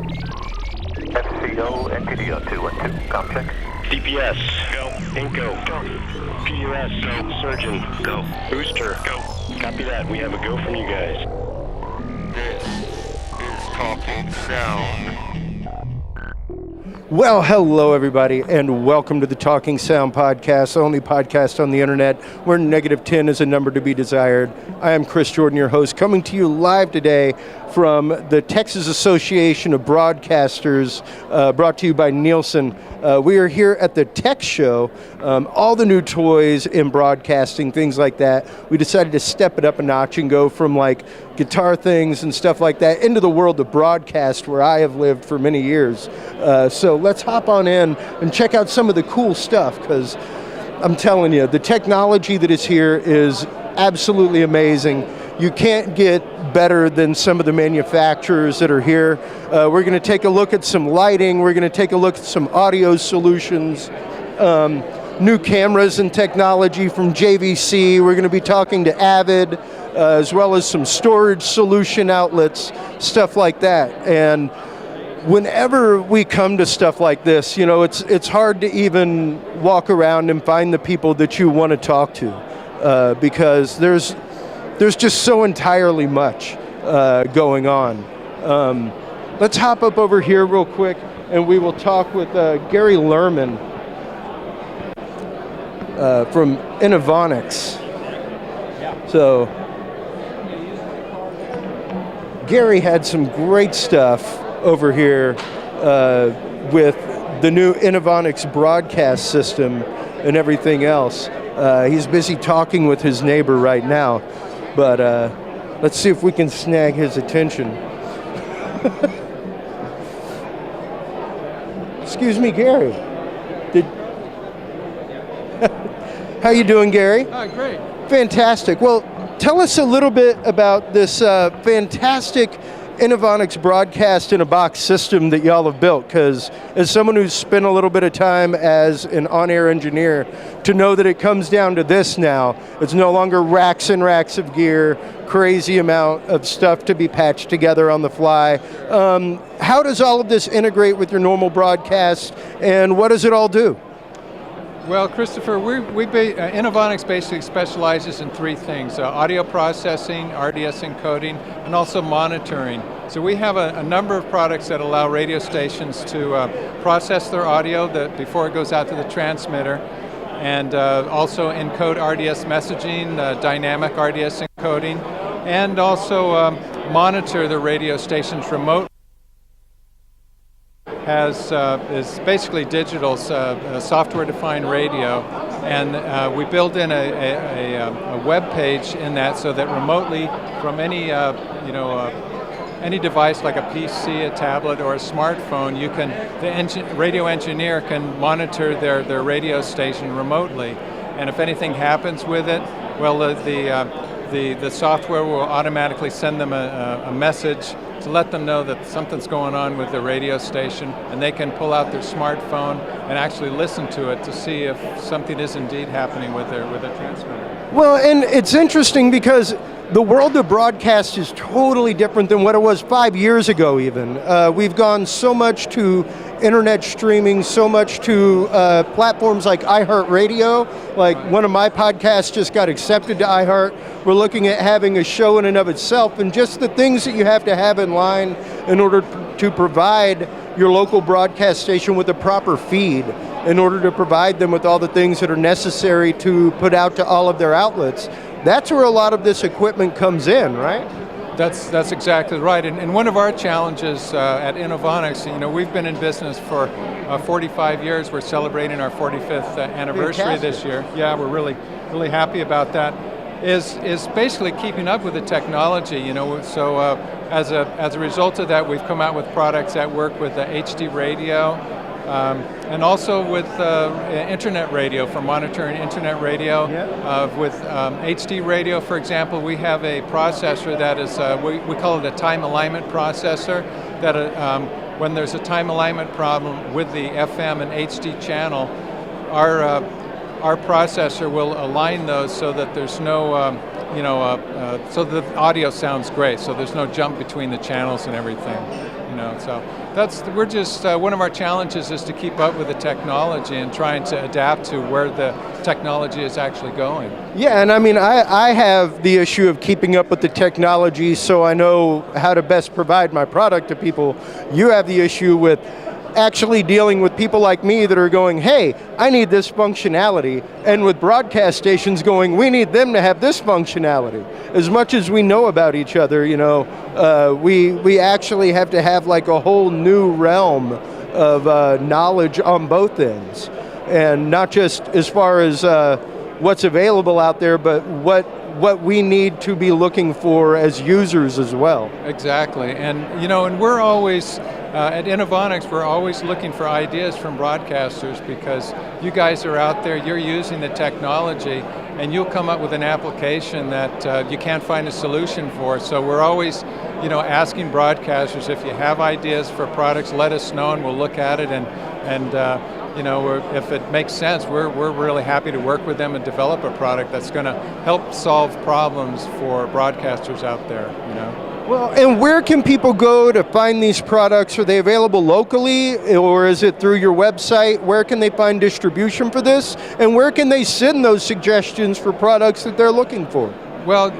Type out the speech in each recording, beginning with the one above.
FCO, NTDO 212, com check. DPS, go. Inco, go. PUS, go. Surgeon, go. Booster, go. Copy that. We have a go from you guys. This is Talking Sound. Well, hello everybody, and welcome to the Talking Sound Podcast, the only podcast on the internet where -10 is a number to be desired. I am Chris Jordan, your host, coming to you live today from the Texas Association of Broadcasters, brought to you by Nielsen. We are here at the Tech Show, all the new toys in broadcasting, things like that. We decided to step it up a notch and go from like guitar things and stuff like that into the world of broadcast where I have lived for many years. So let's hop on in and check out some of the cool stuff, because I'm telling you, the technology that is here is absolutely amazing. You can't get better than some of the manufacturers that are here. We're going to take a look at some lighting. We're going to take a look at some audio solutions, new cameras and technology from JVC. We're going to be talking to AVID, as well as some storage solution outlets, stuff like that. And whenever we come to stuff like this, you know, it's hard to even walk around and find the people that you want to talk to, because there's just so entirely much going on. Let's hop up over here real quick, and we will talk with Gary Lerman from Inovonics. So Gary had some great stuff over here with the new Inovonics Broadcast system and everything else. He's busy talking with his neighbor right now, but let's see if we can snag his attention. Excuse me, Gary. How you doing, Gary? Great. Fantastic. Well, tell us a little bit about this fantastic Inovonics Broadcast in a Box system that y'all have built, because as someone who's spent a little bit of time as an on-air engineer, to know that it comes down to this now, it's no longer racks and racks of gear, crazy amount of stuff to be patched together on the fly. How does all of this integrate with your normal broadcast, and what does it all do? Well, Christopher, Inovonics basically specializes in three things: audio processing, RDS encoding, and also monitoring. So we have a number of products that allow radio stations to process their audio before it goes out to the transmitter, and also encode RDS messaging, dynamic RDS encoding, and also monitor the radio stations remotely. Is basically digital software-defined radio, and we build in a web page in that, so that remotely from any any device like a PC, a tablet, or a smartphone, the radio engineer can monitor their radio station remotely, and if anything happens with it, well, the software will automatically send them a message to let them know that something's going on with the radio station, and they can pull out their smartphone and actually listen to it to see if something is indeed happening with their transmitter. Well, and it's interesting because the world of broadcast is totally different than what it was 5 years ago even. We've gone so much to internet streaming, so much to platforms like iHeartRadio. Like one of my podcasts just got accepted to iHeart. We're looking at having a show in and of itself, and just the things that you have to have in line in order to provide your local broadcast station with a proper feed, in order to provide them with all the things that are necessary to put out to all of their outlets. That's where a lot of this equipment comes in, right? That's exactly right. And one of our challenges at Inovonics, we've been in business for 45 years. We're celebrating our 45th anniversary Fantastic. This year. Yeah, we're really happy about that. Is basically keeping up with the technology. So as a result of that, we've come out with products that work with HD radio, and also with internet radio, for monitoring internet radio. With HD radio, for example, we have a processor that is, we call it a time alignment processor, that when there's a time alignment problem with the FM and HD channel, our our processor will align those so that there's no, so the audio sounds great. So there's no jump between the channels and everything. So we're just one of our challenges is to keep up with the technology and trying to adapt to where the technology is actually going. Yeah, and I mean, I have the issue of keeping up with the technology, so I know how to best provide my product to people. You have the issue with actually dealing with people like me that are going, hey, I need this functionality, and with broadcast stations going, we need them to have this functionality. As much as we know about each other, we actually have to have like a whole new realm of knowledge on both ends, and not just as far as what's available out there, but what we need to be looking for as users as well. Exactly, and and we're always at Inovonics, we're always looking for ideas from broadcasters, because you guys are out there, you're using the technology, and you'll come up with an application that you can't find a solution for. So we're always, asking broadcasters, if you have ideas for products, let us know, and we'll look at it, and if it makes sense, we're really happy to work with them and develop a product that's going to help solve problems for broadcasters out there. Well, and where can people go to find these products? Are they available locally, or is it through your website? Where can they find distribution for this? And where can they send those suggestions for products that they're looking for? Well,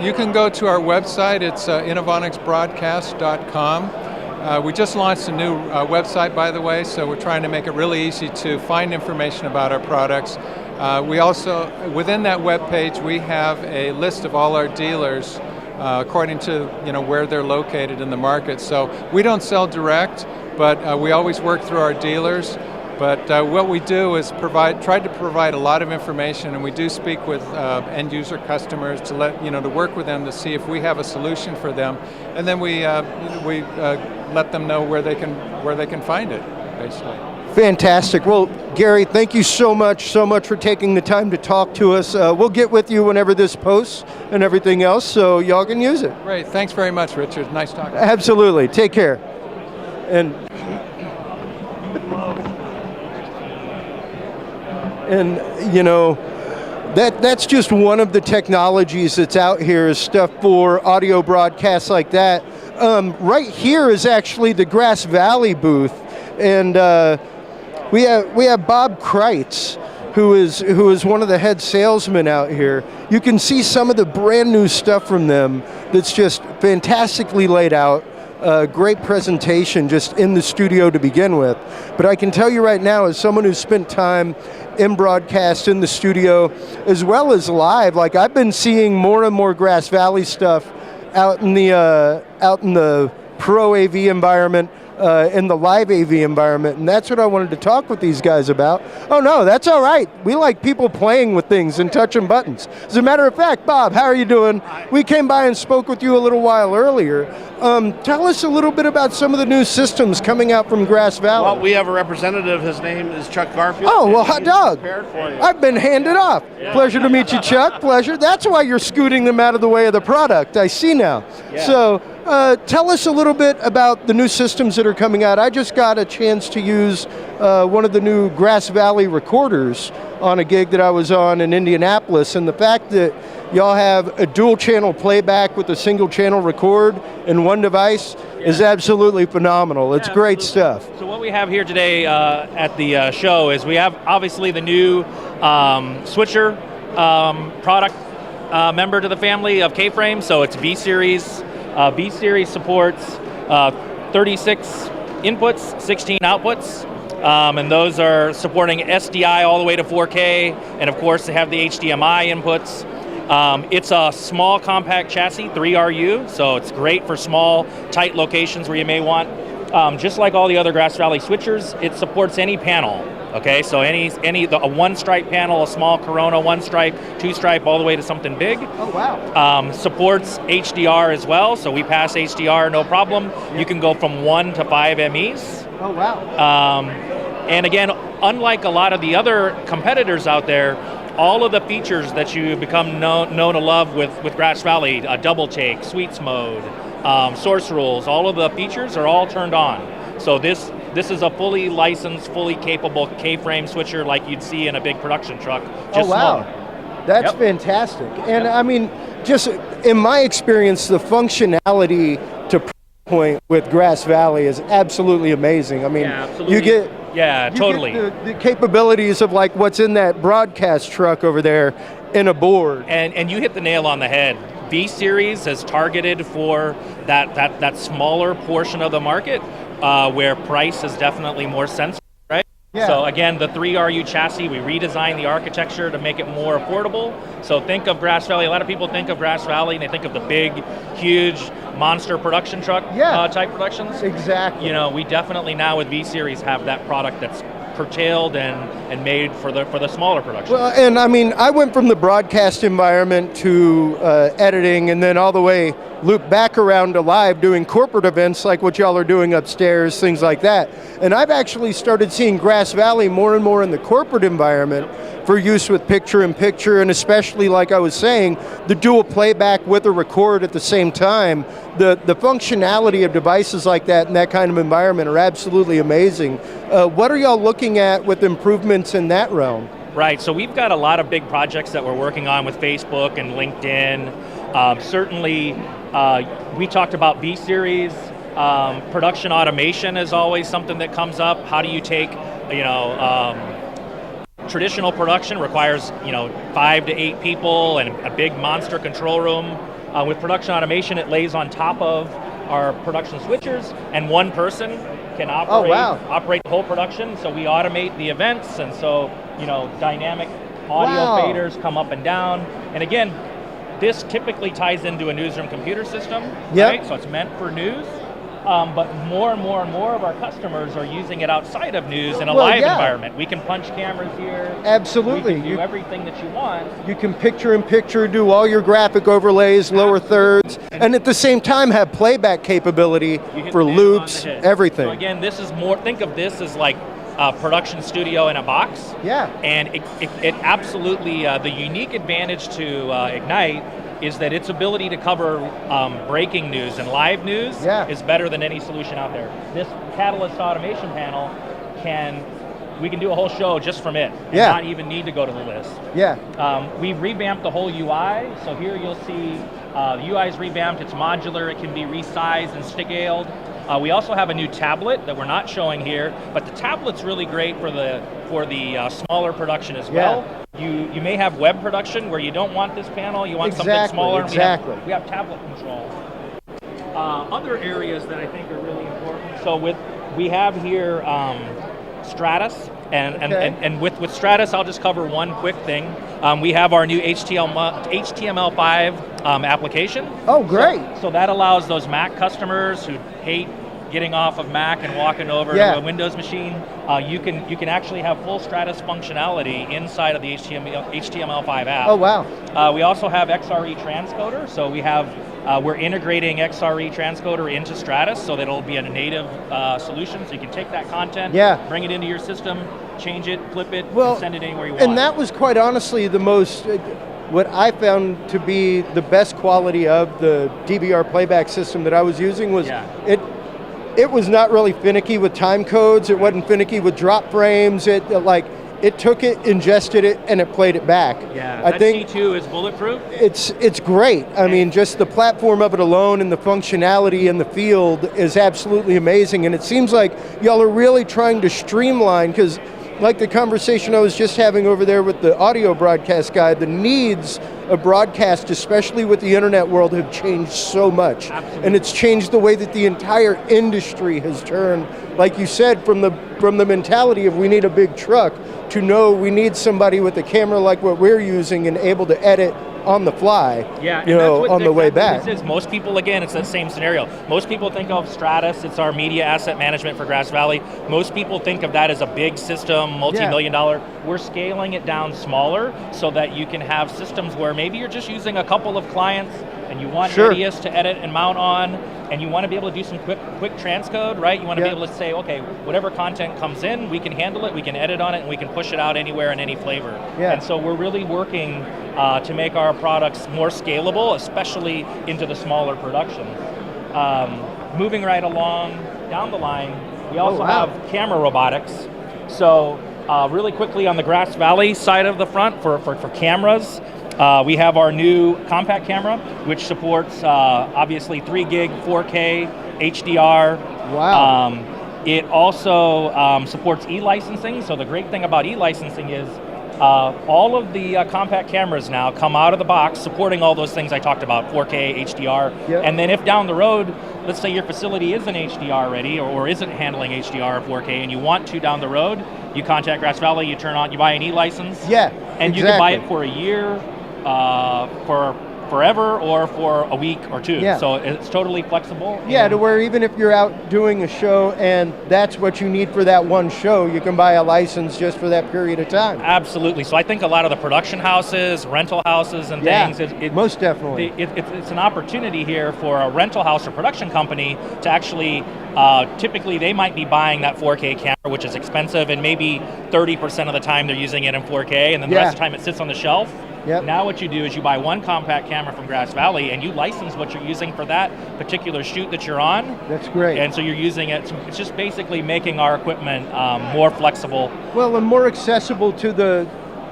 you can go to our website. It's inovonicsbroadcast.com. We just launched a new website, by the way, so we're trying to make it really easy to find information about our products. We also, within that webpage, we have a list of all our dealers according to where they're located in the market. So we don't sell direct, but we always work through our dealers. But what we do is try to provide a lot of information, and we do speak with end user customers to to work with them to see if we have a solution for them, and then we let them know where they can find it, basically. Fantastic. Well, Gary, thank you so much for taking the time to talk to us. We'll get with you whenever this posts and everything else, so y'all can use it. Great. Thanks very much, Richard. Nice talking. Absolutely. Take care. And that's just one of the technologies that's out here, is stuff for audio broadcasts like that. Right here is actually the Grass Valley booth, and we have Bob Kreitz, who is one of the head salesmen out here. You can see some of the brand new stuff from them that's just fantastically laid out. Great presentation just in the studio to begin with. But I can tell you right now, as someone who's spent time in broadcast in the studio as well as live, like I've been seeing more and more Grass Valley stuff out in the pro AV environment, in the live AV environment, and that's what I wanted to talk with these guys about. Oh no, that's all right. We like people playing with things and touching buttons. As a matter of fact, Bob, how are you doing? We came by and spoke with you a little while earlier. Tell us a little bit about some of the new systems coming out from Grass Valley. Well, we have a representative. His name is Chuck Garfield. Oh, well, hot dog. For you. I've been handed off. Yeah. Pleasure to meet you, Chuck. Pleasure. That's why you're scooting them out of the way of the product. I see now. Yeah. So tell us a little bit about the new systems that are coming out. I just got a chance to use one of the new Grass Valley recorders on a gig that I was on in Indianapolis, and the fact that y'all have a dual channel playback with a single channel record in one device is absolutely phenomenal. It's great stuff. So what we have here today at the show is we have obviously the new switcher product member to the family of K-Frame. So it's B-Series. B-Series supports 36 inputs, 16 outputs. And those are supporting SDI all the way to 4K, and of course they have the HDMI inputs. It's a small compact chassis, 3RU, so it's great for small, tight locations where you may want. Just like all the other Grass Valley switchers, it supports any panel. Okay, so a one-stripe panel, a small Corona one-stripe, two-stripe, all the way to something big. Oh, wow. Supports HDR as well, so we pass HDR no problem. You can go from 1 to 5 MEs. Oh, wow. And again, unlike a lot of the other competitors out there, all of the features that you become known to love with Grass Valley, double take, sweeps mode, source rules, all of the features are all turned on. So this This is a fully licensed, fully capable K-frame switcher like you'd see in a big production truck. Just Oh, wow. smaller. That's Yep. fantastic. And I mean, just in my experience, the functionality to point with Grass Valley is absolutely amazing. I mean, Yeah, absolutely. you get totally. the capabilities of like what's in that broadcast truck over there in a board. And you hit the nail on the head. V-Series is targeted for that smaller portion of the market where price is definitely more sensitive, right? Yeah. So again, the 3RU chassis, we redesigned the architecture to make it more affordable. So think of Grass Valley. A lot of people think of Grass Valley and they think of the big, huge monster production truck type productions. Exactly. You know, we definitely now with V-Series have that product that's curtailed and made for the smaller production. Well, and I mean, I went from the broadcast environment to editing, and then all the way loop back around to live doing corporate events like what y'all are doing upstairs, things like that. And I've actually started seeing Grass Valley more and more in the corporate environment for use with picture-in-picture, and especially, like I was saying, the dual playback with a record at the same time. The functionality of devices like that in that kind of environment are absolutely amazing. What are y'all looking at with improvements in that realm? Right, so we've got a lot of big projects that we're working on with Facebook and LinkedIn. Certainly, we talked about V-Series. Production automation is always something that comes up. How do you take, traditional production requires 5 to 8 people and a big monster control room. With production automation, it lays on top of our production switchers, and one person can operate the whole production. So we automate the events, and so dynamic audio faders come up and down. And again, this typically ties into a newsroom computer system, right? So it's meant for news. But more and more and more of our customers are using it outside of news in a live environment. We can punch cameras here. Absolutely. We can do everything that you want. You can picture-in-picture, do all your graphic overlays, lower thirds, and at the same time have playback capability for loops, everything. So again, this is more, think of this as like a production studio in a box. Yeah. And it absolutely, the unique advantage to Ignite is that its ability to cover breaking news and live news is better than any solution out there. This Catalyst automation panel we can do a whole show just from it and not even need to go to the list. We've revamped the whole UI, so here you'll see the UI is revamped, it's modular, it can be resized and scaled. We also have a new tablet that we're not showing here, but the tablet's really great for the smaller production as well. You may have web production where you don't want this panel, you want something smaller. Exactly. We have tablet control. Other areas that I think are really important. So we have here Stratus, and with Stratus, I'll just cover one quick thing. We have our new HTML5 application. Oh, great! So that allows those Mac customers who hate getting off of Mac and walking over to a Windows machine. You can actually have full Stratus functionality inside of the HTML5 app. Oh, wow! We also have XRE transcoder. So we're integrating XRE transcoder into Stratus so that it'll be a native solution. So you can take that content, bring it into your system, change it, flip it, and send it anywhere you want. And that was quite honestly the most, what I found to be the best quality of the DVR playback system that I was using was it was not really finicky with time codes. It wasn't finicky with drop frames. It took it, ingested it, and it played it back. Yeah, I think C2 is bulletproof. It's great. I mean, just the platform of it alone and the functionality in the field is absolutely amazing. And it seems like y'all are really trying to streamline, because like the conversation I was just having over there with the audio broadcast guy, the needs of broadcast, especially with the internet world, have changed so much. Absolutely. And it's changed the way that the entire industry has turned, like you said, from the mentality of we need a big truck to no, we need somebody with a camera like what we're using and able to edit on the fly, on the way back. Most people, again, it's that same scenario. Most people think of Stratus, it's our media asset management for Grass Valley. Most people think of that as a big system, multi-million dollar. We're scaling it down smaller so that you can have systems where maybe you're just using a couple of clients and you want Radius to edit and mount on, and you want to be able to do some quick transcode, right? You want to be able to say, okay, whatever content comes in, we can handle it, we can edit on it, and we can push it out anywhere in any flavor. And so we're really working to make our products more scalable, especially into the smaller production. Moving right along down the line, We also wow. have camera robotics. So really quickly on the Grass Valley side of the front for cameras, we have our new compact camera, which supports obviously 3 gig, 4K, HDR. Wow. It also supports e-licensing. So the great thing about e-licensing is all of the compact cameras now come out of the box supporting all those things I talked about, 4K, HDR. Yep. And then if down the road, let's say your facility isn't HDR ready or isn't handling HDR or 4K and you want to down the road, you contact Grass Valley, you buy an e-license. Yeah, and exactly. you can buy it for a year, for forever, or for a week or 2. Yeah. So it's totally flexible. Yeah, to where even if you're out doing a show and that's what you need for that one show, you can buy a license just for that period of time. Absolutely. So I think a lot of the production houses, rental houses and things, most definitely. It's an opportunity here for a rental house or production company to actually, typically they might be buying that 4K camera, which is expensive, and maybe 30% of the time they're using it in 4K, and then the rest of the time it sits on the shelf. Yep. Now what you do is you buy one compact camera from Grass Valley and you license what you're using for that particular shoot that you're on. That's great. And so you're using it, it's just basically making our equipment more flexible. Well, and more accessible to the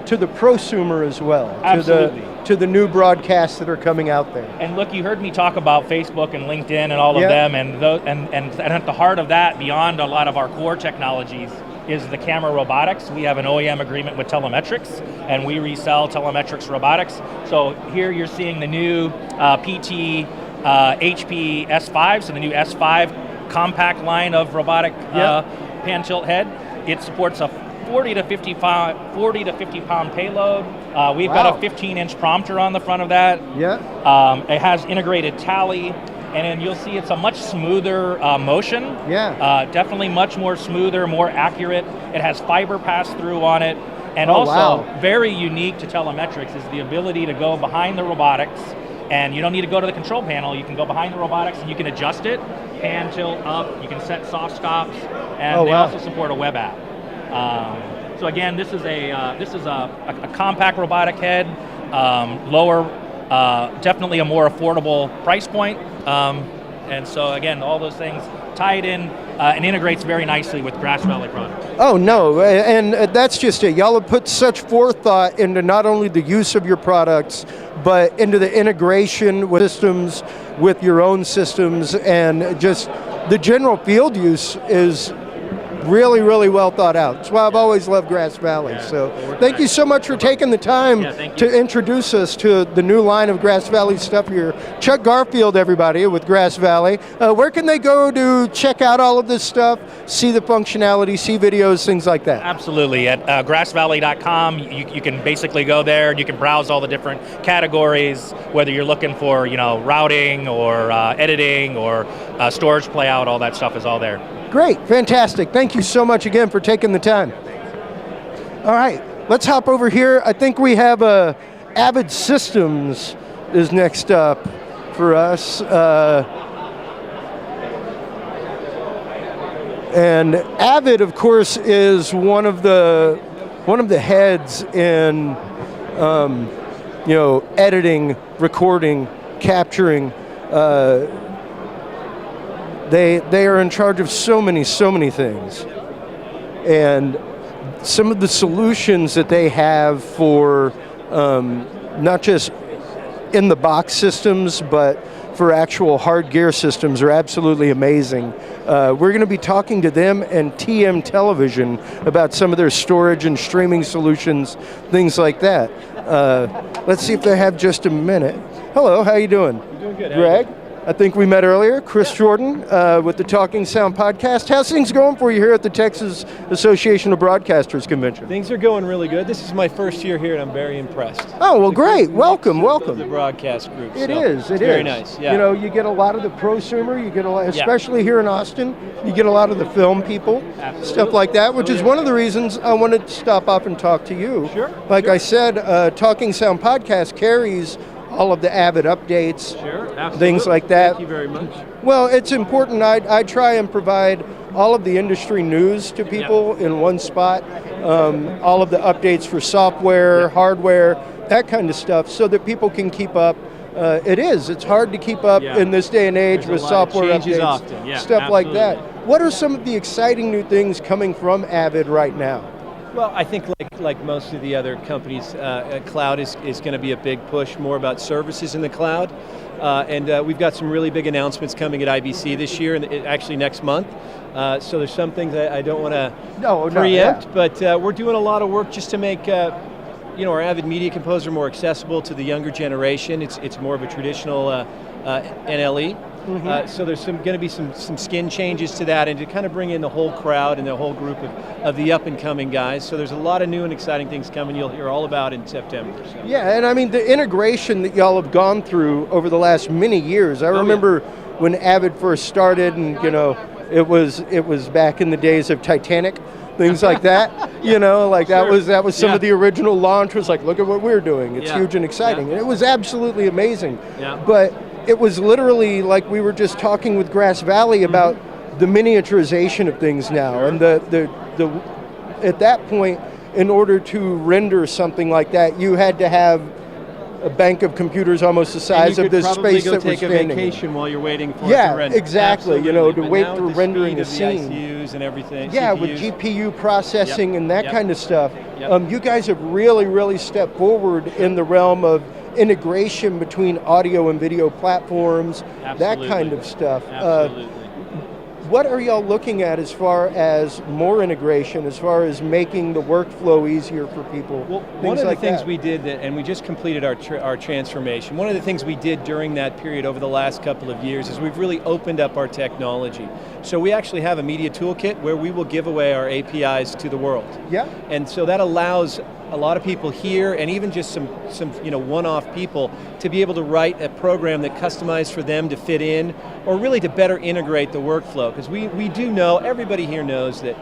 prosumer as well. Absolutely. To the new broadcasts that are coming out there. And look, you heard me talk about Facebook and LinkedIn and all of them, and at the heart of that, beyond a lot of our core technologies, is the camera robotics. We have an OEM agreement with Telemetrics, and we resell Telemetrics robotics. So here you're seeing the new PT HP S5, so the new S5 compact line of robotic pan tilt head. It supports a 40 to 50 pound payload. We've got a 15-inch prompter on the front of that. Yeah. It has integrated tally. And then you'll see it's a much smoother motion. Yeah. Definitely much more smoother, more accurate. It has fiber pass-through on it. And also, very unique to Telemetrics is the ability to go behind the robotics, and you don't need to go to the control panel. You can go behind the robotics and you can adjust it, pan, tilt, up. You can set soft stops, and they also support a web app. So again, this is a compact robotic head, lower, definitely a more affordable price point. And so again, all those things tied in and integrates very nicely with Grass Valley products. Oh no, and that's just it. Y'all have put such forethought into not only the use of your products, but into the integration with systems, with your own systems, and just the general field use is really, really well thought out. That's why I've always loved Grass Valley. So thank you so much for taking the time to introduce us to the new line of Grass Valley stuff here. Chuck Garfield, everybody, with Grass Valley. Where can they go to check out all of this stuff, see the functionality, see videos, things like that? Absolutely. At grassvalley.com, you can basically go there and you can browse all the different categories, whether you're looking for routing or editing or storage playout, all that stuff is all there. Great, fantastic. Thank you so much again for taking the time. All right, let's hop over here. I think we have AVID Systems is next up for us. And AVID, of course, is one of the heads in editing, recording, capturing. They are in charge of so many things. And some of the solutions that they have for not just in the box systems, but for actual hard gear systems are absolutely amazing. We're going to be talking to them and TM Television about some of their storage and streaming solutions, things like that. Let's see if they have just a minute. Hello, how you doing? I'm doing good. Greg? I think we met earlier. Chris Jordan with the Talking Sound podcast. How's things going for you here at the Texas Association of Broadcasters Convention? Things are going really good. This is my first year here, and I'm very impressed. Oh, well, great. Welcome. The broadcast group. It is. Very nice. Yeah. You get a lot of the prosumer. You get a lot, especially here in Austin. You get a lot of the film people, stuff like that, which is one of the reasons I wanted to stop off and talk to you. Sure. Like I said, Talking Sound podcast carries all of the AVID updates, things like that. Thank you very much. Well, it's important. I try and provide all of the industry news to people in one spot, all of the updates for software, hardware, that kind of stuff, so that people can keep up. It's hard to keep up in this day and age with software updates, stuff like that. what are some of the exciting new things coming from AVID right now? Well, I think like most of the other companies, cloud is going to be a big push, more about services in the cloud. And we've got some really big announcements coming at IBC this year, and actually next month. So there's some things I don't want to preempt, but we're doing a lot of work just to make our AVID Media Composer more accessible to the younger generation. It's more of a traditional NLE. So there's going to be some skin changes to that, and to kind of bring in the whole crowd and the whole group of the up-and-coming guys. So there's a lot of new and exciting things coming you'll hear all about in September. So. Yeah, and I mean, the integration that y'all have gone through over the last many years. I remember when AVID first started, and it was back in the days of Titanic, things like that. That was some of the original launch was like, look at what we're doing. It's huge and exciting. And it was absolutely amazing. Yeah. But it was literally like we were just talking with Grass Valley about the miniaturization of things now. And the at that point, in order to render something like that, you had to have a bank of computers almost the size of the space that we're standing in. You could probably go take a vacation while you're waiting for it to render. Yeah, exactly. Absolutely. To wait through rendering a scene. ICUs and everything. Yeah, CPUs. with GPU processing and that kind of stuff. You guys have really stepped forward in the realm of integration between audio and video platforms, that kind of stuff. Absolutely. What are y'all looking at as far as more integration, as far as making the workflow easier for people? Well, one of the things we did, and we just completed our transformation, one of the things we did during that period over the last couple of years is we've really opened up our technology. So we actually have a media toolkit where we will give away our APIs to the world. Yeah. And so that allows a lot of people here, and even just some one-off people, to be able to write a program that customized for them to fit in, or really to better integrate the workflow. Because we do know, everybody here knows that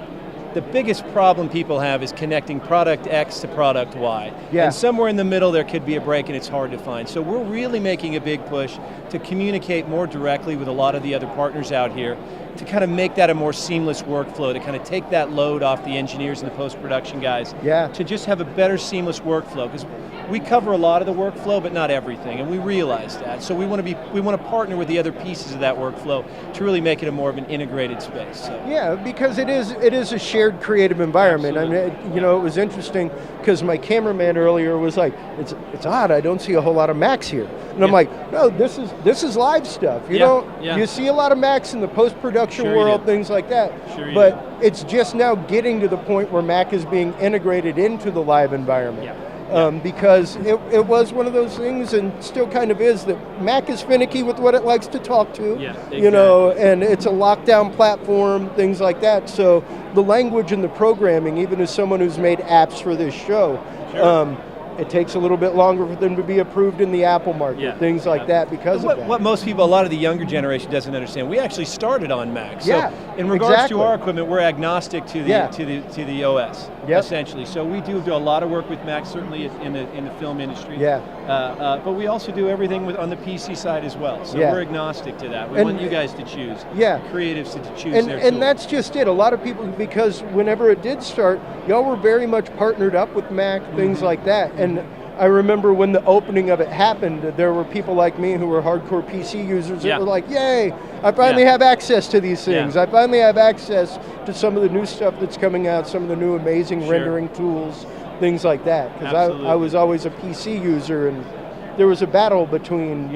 the biggest problem people have is connecting product X to product Y. Yeah. And somewhere in the middle there could be a break and it's hard to find. So we're really making a big push to communicate more directly with a lot of the other partners out here to kind of make that a more seamless workflow, to kind of take that load off the engineers and the post-production guys, to just have a better seamless workflow. Because we cover a lot of the workflow, but not everything, and we realize that. So we want to partner with the other pieces of that workflow to really make it a more of an integrated space. So. Yeah, because it is a shared creative environment. Absolutely. I mean, it was interesting because my cameraman earlier was like, it's odd, I don't see a whole lot of Macs here. And I'm like, no, this is live stuff. You see a lot of Macs in the post-production world, things like that. But it's just now getting to the point where Mac is being integrated into the live environment. Because it was one of those things, and still kind of is, that Mac is finicky with what it likes to talk to, and it's a lockdown platform, things like that. So the language and the programming, even as someone who's made apps for this show, it takes a little bit longer for them to be approved in the Apple market, things like that because of that. What most people, a lot of the younger generation doesn't understand, we actually started on Mac. So in regards to our equipment, we're agnostic to the OS, essentially. So we do a lot of work with Mac, certainly in the film industry. But we also do everything on the PC side as well. So we're agnostic to that. We want you guys to choose, creatives to choose their tool. And that's just it. A lot of people, because whenever it did start, y'all were very much partnered up with Mac, things like that. And I remember when the opening of it happened, there were people like me who were hardcore PC users that were like, yay, I finally have access to these things. I finally have access to some of the new stuff that's coming out, some of the new amazing rendering tools, things like that. Because I was always a PC user, and there was a battle between,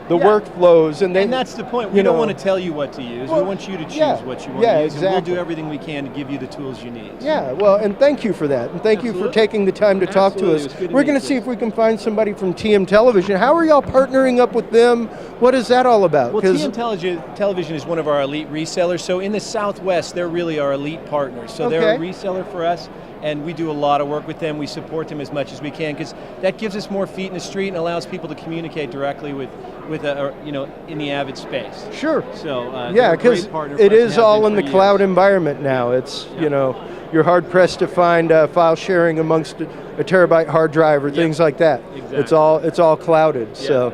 the workflows, and that's the point. We don't want to tell you what to use. We want you to choose what you want to use, and we'll do everything we can to give you the tools you need. Yeah, well, and thank you for that, and thank you for taking the time to talk to us. We're going to see if we can find somebody from TM Television. How are y'all partnering up with them? What is that all about? Well, TM Television is one of our elite resellers, so in the Southwest, they're really our elite partners. So they're a reseller for us, and we do a lot of work with them. We support them as much as we can, because that gives us more feet in the street and allows people to communicate directly with in the AVID space. Sure. So because it is all in the cloud environment now. It's you're hard pressed to find file sharing amongst a terabyte hard drive or things like that. Exactly. It's all clouded. So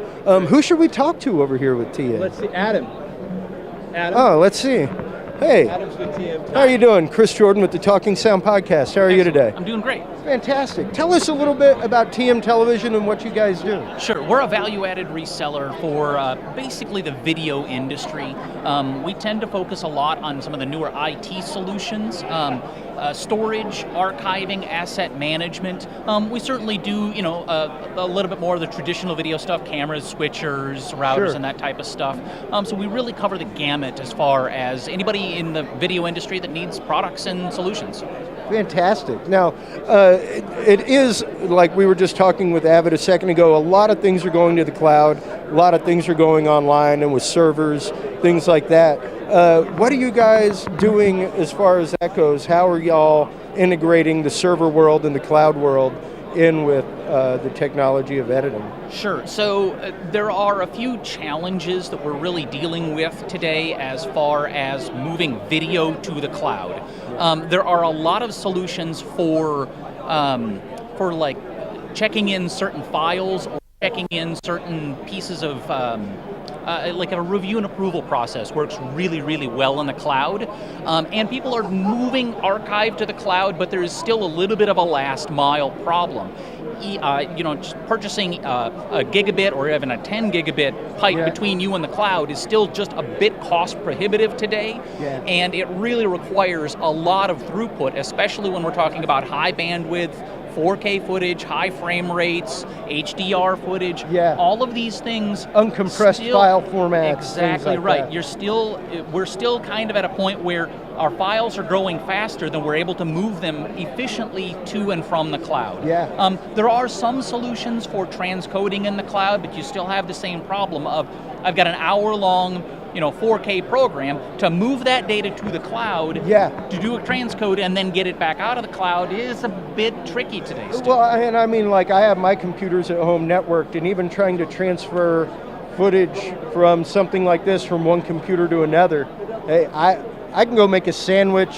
who should we talk to over here with TA? Let's see, Adam. Oh, let's see. Hey. Adam's with TM. How are you doing? Chris Jordan with the Talking Sound Podcast. How are you today? I'm doing great. Fantastic. Tell us a little bit about TM Television and what you guys do. Sure, we're a value-added reseller for basically the video industry. We tend to focus a lot on some of the newer IT solutions, storage, archiving, asset management. We certainly do, a little bit more of the traditional video stuff, cameras, switchers, routers, Sure. and that type of stuff. So we really cover the gamut as far as anybody in the video industry that needs products and solutions. Fantastic. Now, it is, like we were just talking with AVID a second ago, a lot of things are going to the cloud, a lot of things are going online and with servers, things like that. What are you guys doing as far as that goes? How are y'all integrating the server world and the cloud world in with the technology of editing? Sure. So there are a few challenges that we're really dealing with today as far as moving video to the cloud. There are a lot of solutions for like checking in certain files or checking in certain pieces of like a review and approval process works really, really well in the cloud. And people are moving archive to the cloud, but there is still a little bit of a last mile problem. Just purchasing a gigabit or even a 10 gigabit pipe between you and the cloud is still just a bit cost prohibitive today. And it really requires a lot of throughput, especially when we're talking about high bandwidth, 4K footage, high frame rates, HDR footage, all of these things. Uncompressed file formats. Exactly like right. that. We're still kind of at a point where our files are growing faster than we're able to move them efficiently to and from the cloud. There are some solutions for transcoding in the cloud, but you still have the same problem of, I've got an hour-long 4K program to move that data to the cloud, to do a transcode and then get it back out of the cloud is a bit tricky today still. Well, and I mean, like I have my computers at home networked, and even trying to transfer footage from something like this from one computer to another, hey, I can go make a sandwich,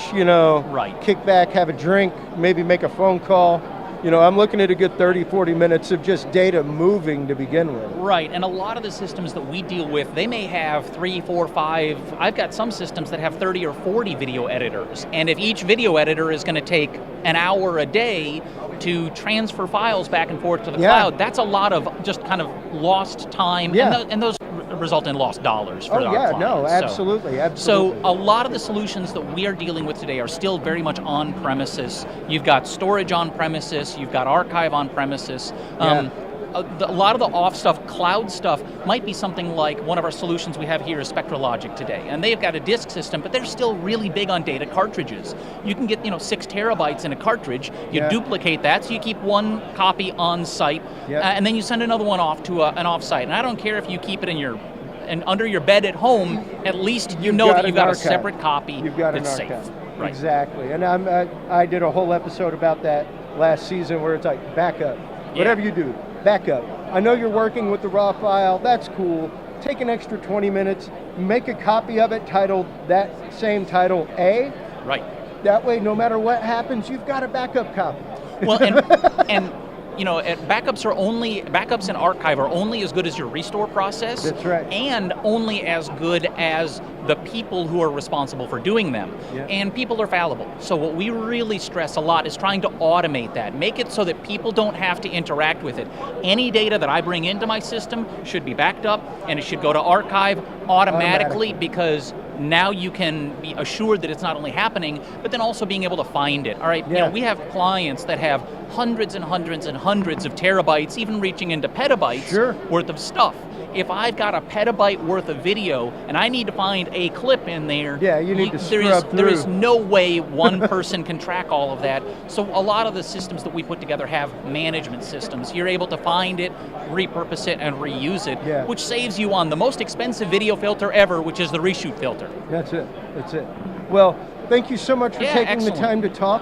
kick back, have a drink, maybe make a phone call. I'm looking at a good 30, 40 minutes of just data moving to begin with. Right, and a lot of the systems that we deal with, they may have 3, 4, 5, I've got some systems that have 30 or 40 video editors. And if each video editor is going to take an hour a day to transfer files back and forth to the cloud, that's a lot of just kind of lost time, and those result in lost dollars for our clients. No, absolutely. So a lot of the solutions that we are dealing with today are still very much on premises. You've got storage on premises, you've got archive on premises. A lot of the off stuff, cloud stuff, might be something like one of our solutions we have here is SpectraLogic today. And they've got a disk system, but they're still really big on data cartridges. You can get 6 terabytes in a cartridge, you duplicate that, so you keep one copy on site, and then you send another one off to an off-site. And I don't care if you keep it in under your bed at home, at least you know that you've got a separate copy that's safe. Right. Exactly, and I did a whole episode about that last season where it's like backup. Whatever you do, backup. I know you're working with the raw file, that's cool. Take an extra 20 minutes, make a copy of it titled that same title A. Right. That way, no matter what happens, you've got a backup copy. Well, and backups and archive are only as good as your restore process. That's right. And only as good as the people who are responsible for doing them. And people are fallible. So what we really stress a lot is trying to automate that. Make it so that people don't have to interact with it. Any data that I bring into my system should be backed up, and it should go to archive automatically. Because now you can be assured that it's not only happening, but then also being able to find it. All right, we have clients that have hundreds and hundreds and hundreds of terabytes, even reaching into petabytes worth of stuff. If I've got a petabyte worth of video and I need to find a clip in there, you need to scrub through. There is no way one person can track all of that. So a lot of the systems that we put together have management systems. You're able to find it, repurpose it, and reuse it, which saves you on the most expensive video filter ever, which is the reshoot filter. That's it. Well, thank you so much for taking the time to talk.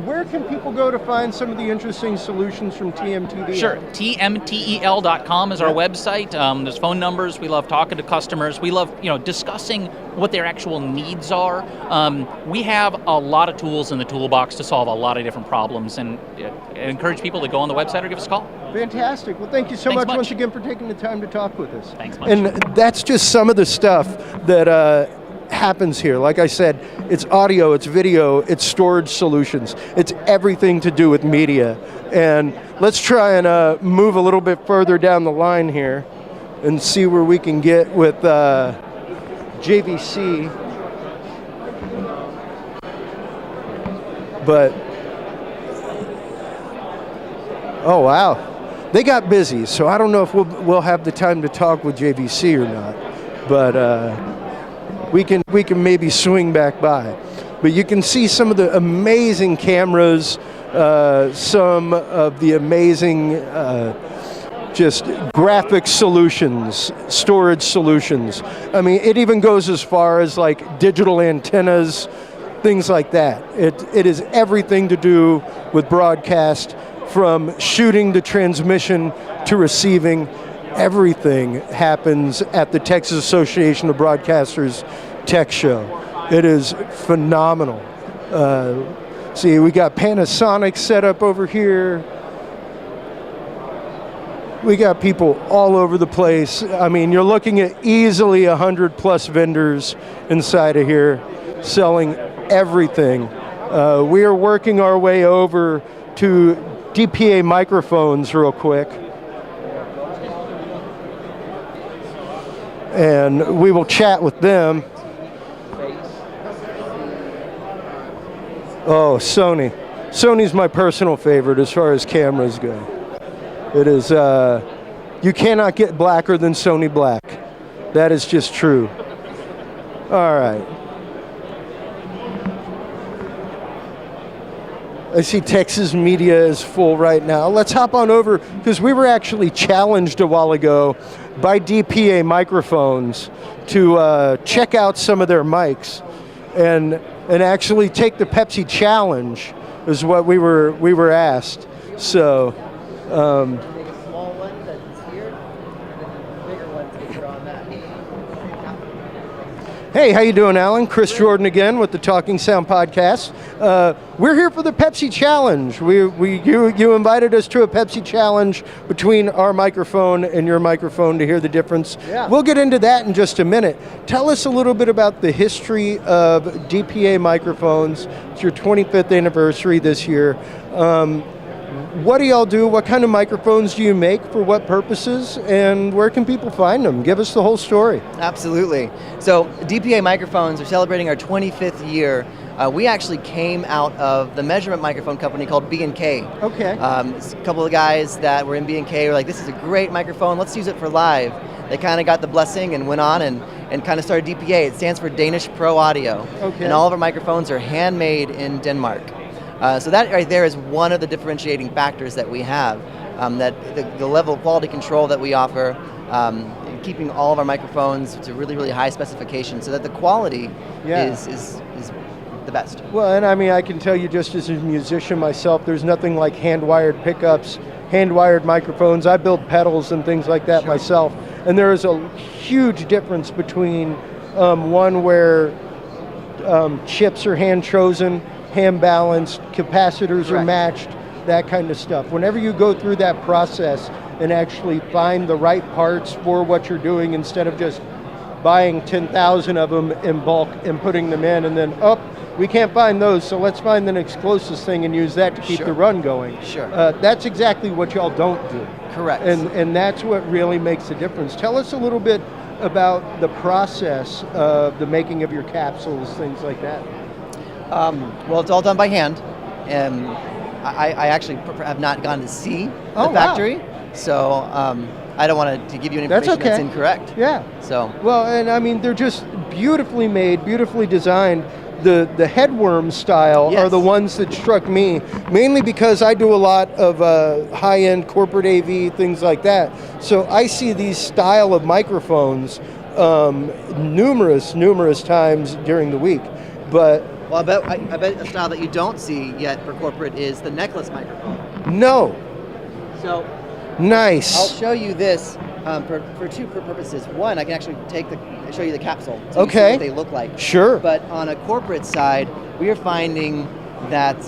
Where can people go to find some of the interesting solutions from TMTDL? Sure, tmtel.com is our website. There's phone numbers. We love talking to customers. We love discussing what their actual needs are. We have a lot of tools in the toolbox to solve a lot of different problems, and I encourage people to go on the website or give us a call. Fantastic. Well, thank you so much once again for taking the time to talk with us. Thanks much. And that's just some of the stuff that happens here. Like I said, it's audio, it's video, it's storage solutions. It's everything to do with media. And let's try and move a little bit further down the line here and see where we can get with JVC. But, oh wow. They got busy, so I don't know if we'll have the time to talk with JVC or not. But we can maybe swing back by. But you can see some of the amazing cameras, some of the amazing just graphic solutions, storage solutions. I mean, it even goes as far as like digital antennas, things like that. It is everything to do with broadcast, from shooting to transmission to receiving. Everything happens at the Texas Association of Broadcasters Tech Show. It is phenomenal. See, we got Panasonic set up over here. We got people all over the place. I mean, you're looking at easily 100 plus vendors inside of here selling everything. We are working our way over to DPA Microphones real quick. And we will chat with them. Oh, Sony. Sony's my personal favorite as far as cameras go. It is, you cannot get blacker than Sony black. That is just true. All right. I see Texas media is full right now. Let's hop on over, because we were actually challenged a while ago by DPA Microphones to check out some of their mics and actually take the Pepsi challenge is what we were asked. So small one that's here, the bigger ones that are on that. Hey, how you doing, Alan? Chris Jordan again with the Talking Sound Podcast. We're here for the Pepsi Challenge. You invited us to a Pepsi Challenge between our microphone and your microphone to hear the difference. Yeah. We'll get into that in just a minute. Tell us a little bit about the history of DPA Microphones. It's your 25th anniversary this year. What do y'all do? What kind of microphones do you make? For what purposes? And where can people find them? Give us the whole story. Absolutely. So DPA Microphones are celebrating our 25th year. We actually came out of the measurement microphone company called B&K. Okay. A couple of guys that were in B&K were like, this is a great microphone, let's use it for live. They kind of got the blessing and went on and kind of started DPA. It stands for Danish Pro Audio. Okay. And all of our microphones are handmade in Denmark. So that right there is one of the differentiating factors that we have, that the level of quality control that we offer, keeping all of our microphones to really, really high specifications so that the quality is the best. Well, and I mean, I can tell you just as a musician myself, there's nothing like hand-wired pickups, hand-wired microphones. I build pedals and things like that myself. And there is a huge difference between one where chips are hand-chosen, hand-balanced, capacitors are matched, that kind of stuff. Whenever you go through that process and actually find the right parts for what you're doing, instead of just buying 10,000 of them in bulk and putting them in and then, we can't find those, so let's find the next closest thing and use that to keep the run going. That's exactly what y'all don't do. Correct. And that's what really makes a difference. Tell us a little bit about the process of the making of your capsules, things like that. Well, it's all done by hand. I actually have not gone to see the factory, so I don't want to give you any information that's incorrect. Yeah. So. Well, and I mean, they're just beautifully made, beautifully designed. The headworm style are the ones that struck me, mainly because I do a lot of high-end corporate AV, things like that. So I see these style of microphones numerous times during the week. But well, I bet a style that you don't see yet for corporate is the necklace microphone. No. So nice. I'll show you this for two purposes. One, I can actually show you the capsule, so you see what they look like. Sure. But on a corporate side, we are finding that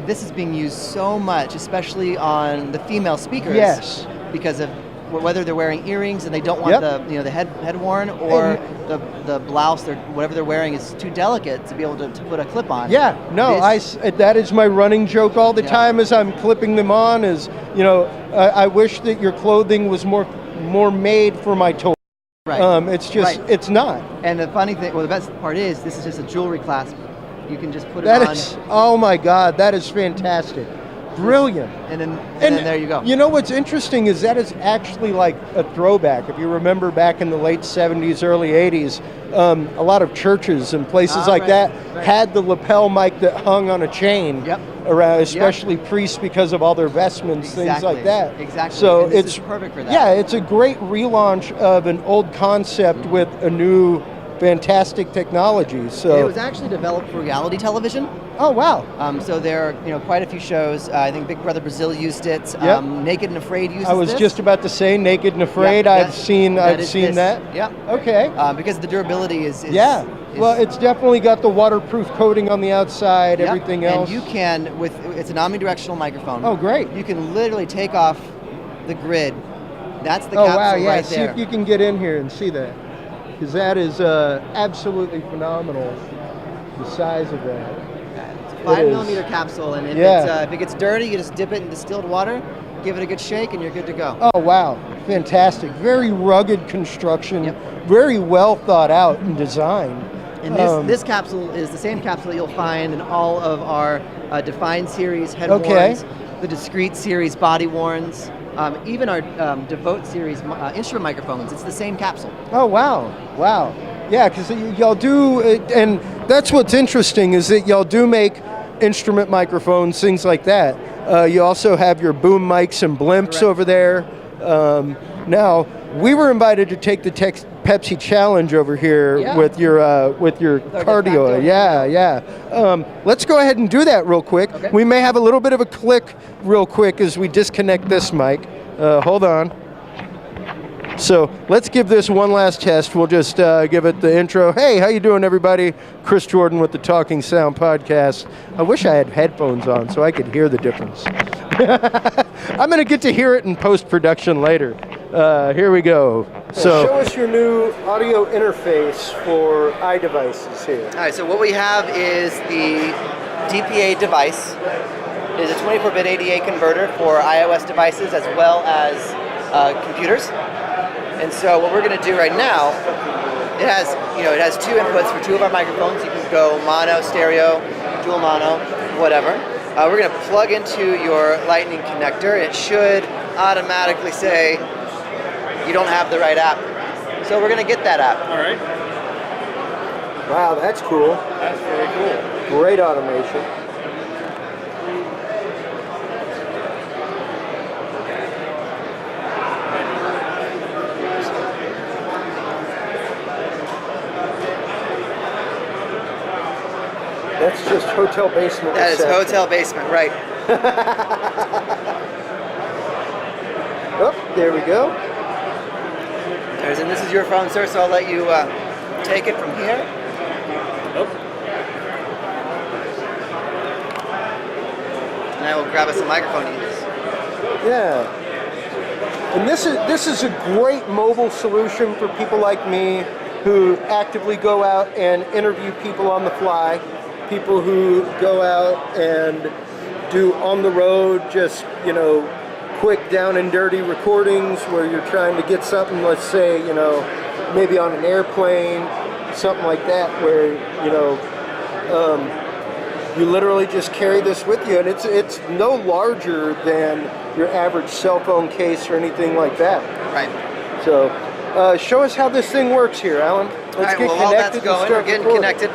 this is being used so much, especially on the female speakers. Yes. Because of whether they're wearing earrings and they don't want the head worn, or the blouse or whatever they're wearing is too delicate to be able to put a clip on. Yeah, no, that is my running joke all the time as I'm clipping them on. Is I wish that your clothing was more made for my toy. Right. It's just it's not. And the funny thing, the best part is this is just a jewelry clasp. You can just put it on. Oh my God, that is fantastic. Brilliant. And then there you go. You know what's interesting is that is actually like a throwback. If you remember back in the late 70s, early 80s, a lot of churches and places like that had the lapel mic that hung on a chain around, especially priests because of all their vestments, things like that. Exactly. So it's perfect for that. Yeah, it's a great relaunch of an old concept with a new fantastic technology. So it was actually developed for reality television. Oh wow! So there are quite a few shows. I think Big Brother Brazil used it. Naked and Afraid uses it. I was just about to say Naked and Afraid. I've seen that. Yeah. Okay. Because the durability is well, it's definitely got the waterproof coating on the outside. Everything else. And you can it's an omnidirectional microphone. Oh great! You can literally take off the grid. That's the right capsule there. right See if you can get in here and see that, because that is absolutely phenomenal. The size of that. 5mm capsule, and if it gets dirty, you just dip it in distilled water, give it a good shake, and you're good to go. Oh wow, fantastic! Very rugged construction, very well thought out and designed. And this capsule is the same capsule that you'll find in all of our Define series head warns, the Discreet series body warns, even our Devote series instrument microphones. It's the same capsule. Oh wow, yeah, because y'all do, and that's what's interesting is that y'all do make instrument microphones, things like that. You also have your boom mics and blimps over there. Now, we were invited to take the Pepsi Challenge over here with your cardio. Let's go ahead and do that real quick. Okay. We may have a little bit of a click real quick as we disconnect this mic. Hold on. So let's give this one last test. We'll just give it the intro. Hey, how you doing, everybody? Chris Jordan with the Talking Sound Podcast. I wish I had headphones on so I could hear the difference. I'm going to get to hear it in post-production later. Here we go. So show us your new audio interface for iDevices here. All right, so what we have is the DPA device. It is a 24-bit ADA converter for iOS devices as well as computers. And so what we're going to do right now, it has two inputs for two of our microphones. You can go mono, stereo, dual mono, whatever. We're going to plug into your lightning connector. It should automatically say you don't have the right app. So we're going to get that app. All right. Wow, that's cool. That's very cool. Great automation. That's just hotel basement. That is hotel basement, right. Oh, there we go. And this is your phone, sir, so I'll let you take it from here. Oh. And I will grab us a microphone to use. Yeah. And this is a great mobile solution for people like me who actively go out and interview people on the fly. People who go out and do on the road, just, quick down and dirty recordings where you're trying to get something, let's say, maybe on an airplane, something like that, where, you literally just carry this with you, and it's no larger than your average cell phone case or anything like that. Right. So, show us how this thing works here, Alan. Let's get connected. While that's going, we're getting connected.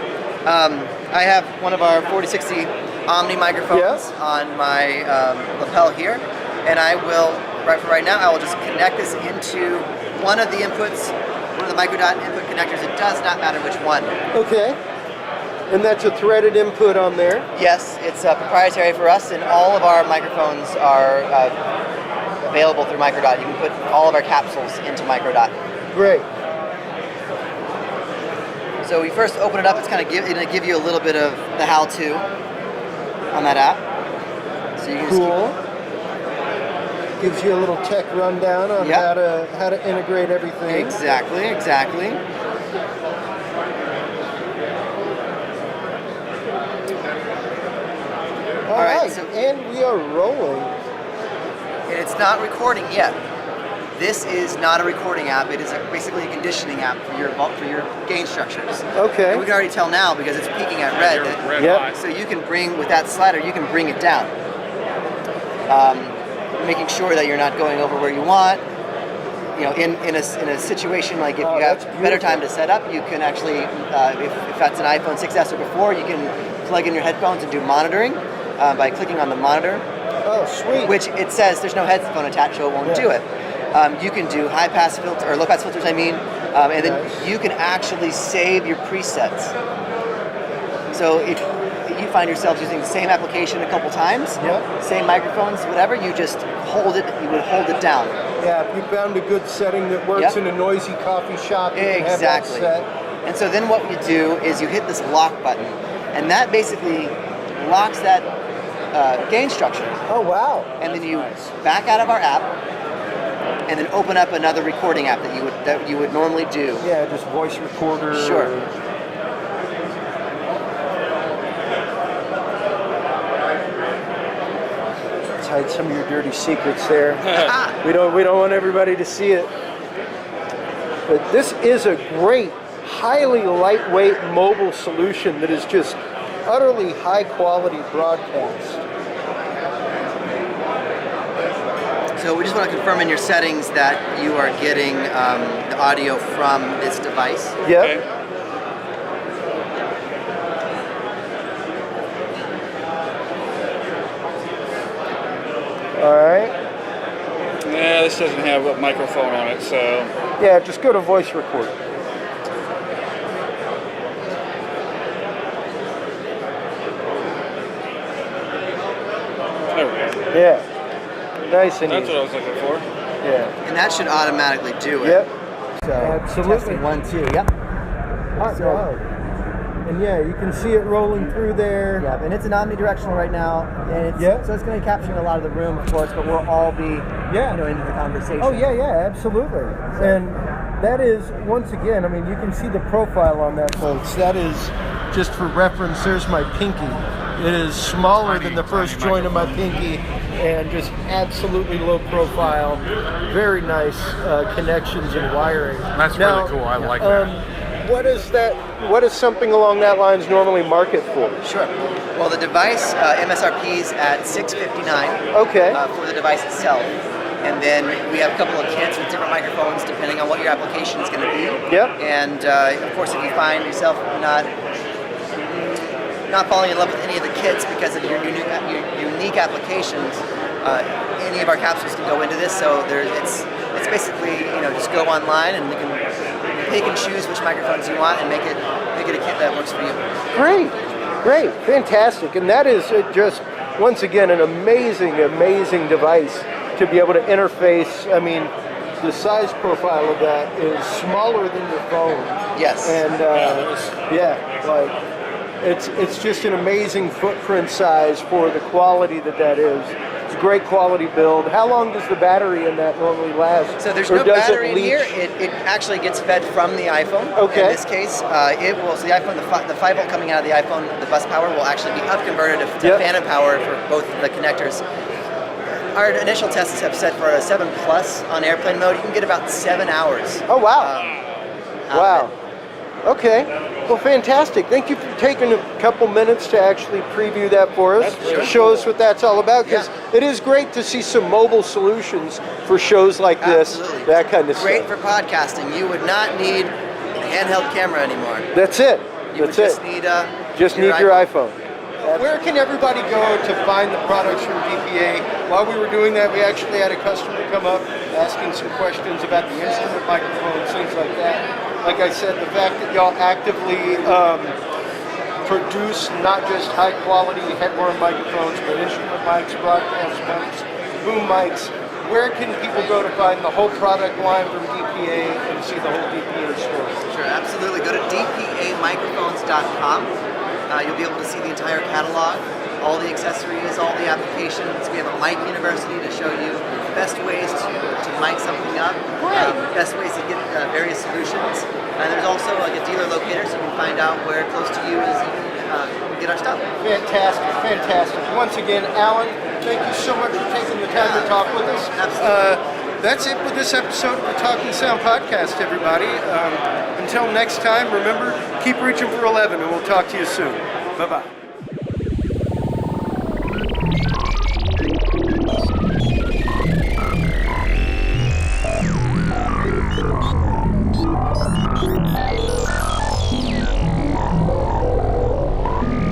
I have one of our 4060 Omni microphones on my lapel here, and I will, right now, I will just connect this into one of the inputs, one of the microdot input connectors. It does not matter which one. Okay. And that's a threaded input on there? Yes, it's proprietary for us, and all of our microphones are available through microdot. You can put all of our capsules into microdot. Great. So we first open it up, it's going to give you a little bit of the how-to on that app. So you can cool. gives you a little tech rundown on Yep. how to integrate everything. Exactly. All right, so- and we are rolling. And it's not recording yet. This is not a recording app. It is basically a conditioning app for your gain structures. Okay. And we can already tell now because it's peaking at red. Red Yep. hot. So you can bring, with that slider, you can bring it down. Making sure that you're not going over where you want. You know, in a situation like if Oh, you have that's better beautiful. time to set up, you can actually, if that's an iPhone 6S or before, you can plug in your headphones and do monitoring by clicking on the monitor. Oh, sweet. Which it says there's no headphone attached, so it won't do it. You can do high pass filter or low pass filters, and then Nice. you can actually save your presets. So if you find yourself using the same application a couple times, Yep. same microphones, whatever, you just hold it. You would hold it down. Yeah, if you found a good setting that works Yep. in a noisy coffee shop, you can have Exactly. that set. And so then what you do is you hit this lock button, and that basically locks that gain structure. Oh, wow. And then you back out of our app, and then open up another recording app that you would normally do. Yeah, just voice recorder. Sure. Let's hide some of your dirty secrets there. we don't want everybody to see it. But this is a great, highly lightweight mobile solution that is just utterly high quality broadcast. So we just want to confirm in your settings that you are getting the audio from this device. Yep. All right. Yeah, this doesn't have a microphone on it, so Yeah, just go to voice record. there we go. Yeah. Nice and That's easy. what I was looking for. Yeah. And that should automatically do it. Yep. So Absolutely. testing 1, 2. Yep. Hot So- dog. And yeah, you can see it rolling through there. Yep. And it's an omnidirectional right now, and it's Yep. so it's going to capture a lot of the room, of course, but we'll all be Yeah. into the conversation. Oh yeah, absolutely. And that is, once again, I mean, you can see the profile on that, folks. That is, just for reference, there's my pinky. It is smaller than the first joint of my pinky, and just absolutely low profile. Very nice connections and wiring. That's Now, really cool. I like that. What is that? What is something along that lines normally market for? Sure. Well, the device MSRP is at $659 Okay. for the device itself. And then we have a couple of kits with different microphones depending on what your application is going to be. Yep. And of course, if you find yourself not falling in love with any of the kits because of your unique applications, any of our capsules can go into this. So it's basically just go online and you can pick and choose which microphones you want and make it a kit that works for you. Great, fantastic. And that is just, once again, an amazing device to be able to interface. I mean, the size profile of that is smaller than your phone. Yes. And it's just an amazing footprint size for the quality that is. It's a great quality build. How long does the battery in that normally last? So there's Or no does it battery in leach? here. It actually gets fed from the iPhone. Okay. In this case, it will. So the iPhone, the 5 volt coming out of the iPhone, the bus power will actually be up converted to Yep. phantom power for both the connectors. Our initial tests have set for a 7 plus on airplane mode. You can get about 7 hours. Oh wow! Out of Wow. it. Okay. Well, fantastic. Thank you for taking a couple minutes to actually preview that for us. That's really Show us what that's all about, because Yeah. it is great to see some mobile solutions for shows like this, Absolutely. that kind of Great stuff. for podcasting. You would not need a handheld camera anymore. That's it. You That's would just it. need Your iPhone. Where can everybody go to find the products from DPA? While we were doing that, we actually had a customer come up asking some questions about the instrument microphones, things like that. Like I said, the fact that y'all actively produce not just high quality headworm microphones, but instrument mics, broadcast mics, boom mics. Where can people go to find the whole product line from DPA and see the whole DPA store? Sure, absolutely. Go to dpamicrophones.com. You'll be able to see the entire catalog, all the accessories, all the applications. We have a mic university to show you best ways to mic something up, best ways to get various solutions. And there's also like a dealer locator, so you can find out where close to you is you can get our stuff. Fantastic, fantastic. Once again, Alan, thank you so much for taking the time to talk with us. Absolutely. That's it for this episode of the Talking Sound Podcast, everybody. Until next time, remember, keep reaching for 11, and we'll talk to you soon. Bye-bye.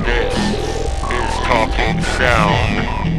This is Talking Sound.